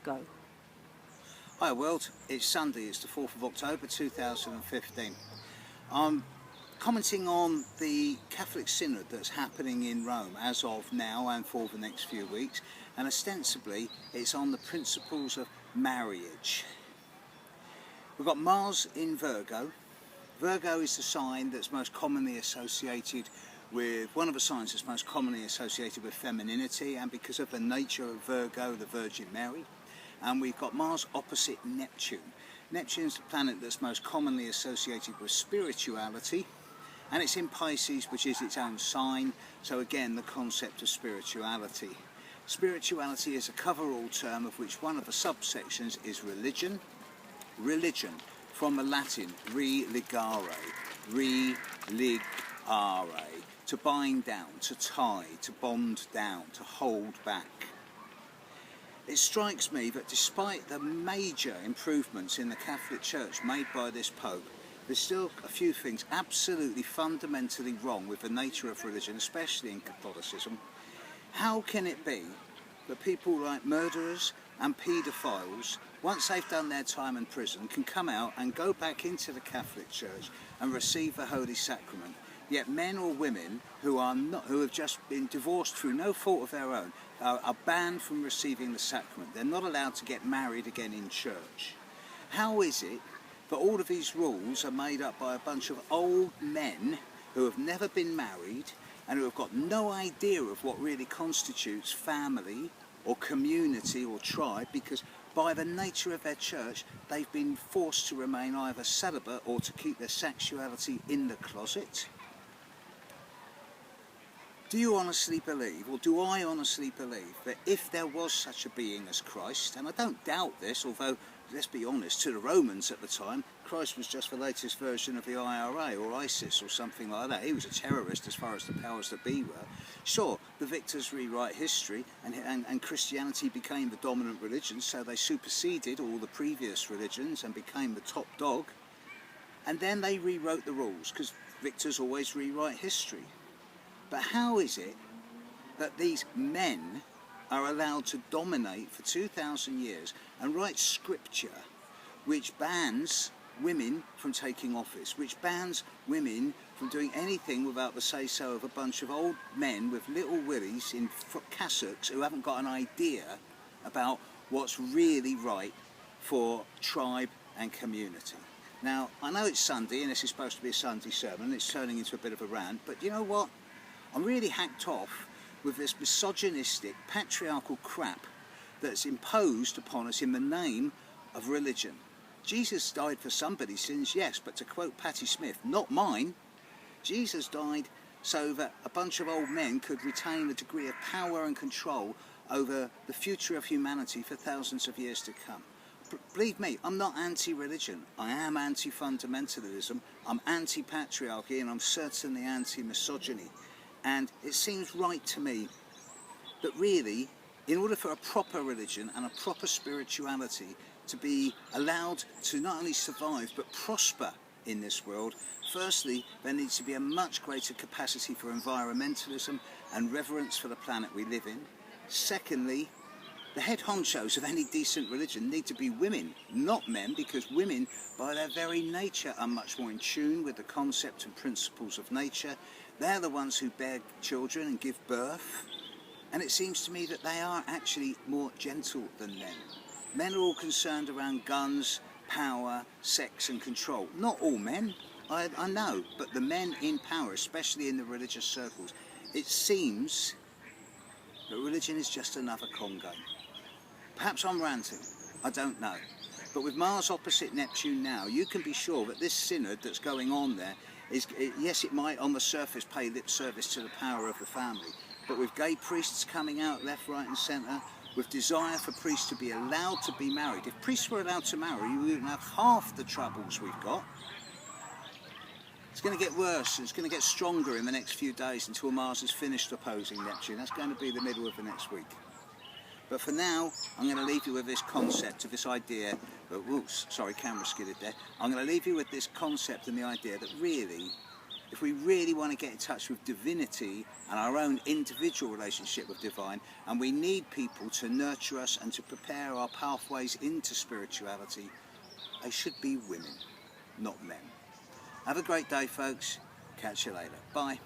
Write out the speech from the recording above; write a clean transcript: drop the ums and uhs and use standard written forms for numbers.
Go. Hi world, it's Sunday, it's the 4th of October 2015. I'm commenting on the Catholic Synod that's happening in Rome as of now and for the next few weeks, and ostensibly it's on the principles of marriage. We've got Mars in Virgo. Virgo is the sign that's most commonly associated with, one of the signs that's most commonly associated with femininity, and because of the nature of Virgo, the Virgin Mary. And we've got Mars opposite Neptune. Neptune's the planet that's most commonly associated with spirituality, and it's in Pisces, which is its own sign. So again, the concept of spirituality. Spirituality is a cover-all term of which one of the subsections is religion. Religion, from the Latin religare, religare, to bind down, to tie, to bond down, to hold back. It strikes me that despite the major improvements in the Catholic Church made by this Pope, there's still a few things absolutely fundamentally wrong with the nature of religion, especially in Catholicism. How can it be that people like murderers and paedophiles, once they've done their time in prison, can come out and go back into the Catholic Church and receive the Holy Sacrament, yet men or women who have just been divorced through no fault of their own are banned from receiving the sacrament? They're not allowed to get married again in church. How is it that all of these rules are made up by a bunch of old men who have never been married and who have got no idea of what really constitutes family or community or tribe, because by the nature of their church they've been forced to remain either celibate or to keep their sexuality in the closet? Do you honestly believe, or do I honestly believe, that if there was such a being as Christ, and I don't doubt this, although, let's be honest, to the Romans at the time, Christ was just the latest version of the IRA or ISIS or something like that. He was a terrorist as far as the powers that be were. Sure, the victors rewrite history, and Christianity became the dominant religion, so they superseded all the previous religions and became the top dog. And then they rewrote the rules, because victors always rewrite history. But how is it that these men are allowed to dominate for 2,000 years and write scripture which bans women from taking office, which bans women from doing anything without the say-so of a bunch of old men with little willies in cassocks who haven't got an idea about what's really right for tribe and community? Now, I know it's Sunday and this is supposed to be a Sunday sermon, and it's turning into a bit of a rant, but you know what? I'm really hacked off with this misogynistic, patriarchal crap that's imposed upon us in the name of religion. Jesus died for somebody's sins, yes, but to quote Patti Smith, not mine. Jesus died so that a bunch of old men could retain a degree of power and control over the future of humanity for thousands of years to come. Believe me, I'm not anti-religion. I am anti-fundamentalism, I'm anti-patriarchy, and I'm certainly anti-misogyny. And it seems right to me that really, in order for a proper religion and a proper spirituality to be allowed to not only survive but prosper in this world, firstly, there needs to be a much greater capacity for environmentalism and reverence for the planet we live in. Secondly, the head honchos of any decent religion need to be women, not men, because women, by their very nature, are much more in tune with the concept and principles of nature. They're the ones who bear children and give birth, and it seems to me that they are actually more gentle than men. Men are all concerned around guns, power, sex and control. Not all men, I know, but the men in power, especially in the religious circles, it seems that religion is just another con game. Perhaps I'm ranting, I don't know. But with Mars opposite Neptune now, you can be sure that this synod that's going on there is, yes, it might on the surface pay lip service to the power of the family, but with gay priests coming out left, right and centre, with desire for priests to be allowed to be married. If priests were allowed to marry, we wouldn't have half the troubles we've got. It's going to get worse, it's going to get stronger in the next few days until Mars has finished opposing Neptune. That's going to be the middle of the next week. But for now, I'm going to leave you with this concept of this idea, camera skidded there. I'm going to leave you with this concept and the idea that really, if we really want to get in touch with divinity and our own individual relationship with divine, and we need people to nurture us and to prepare our pathways into spirituality, they should be women, not men. Have a great day, folks. Catch you later. Bye.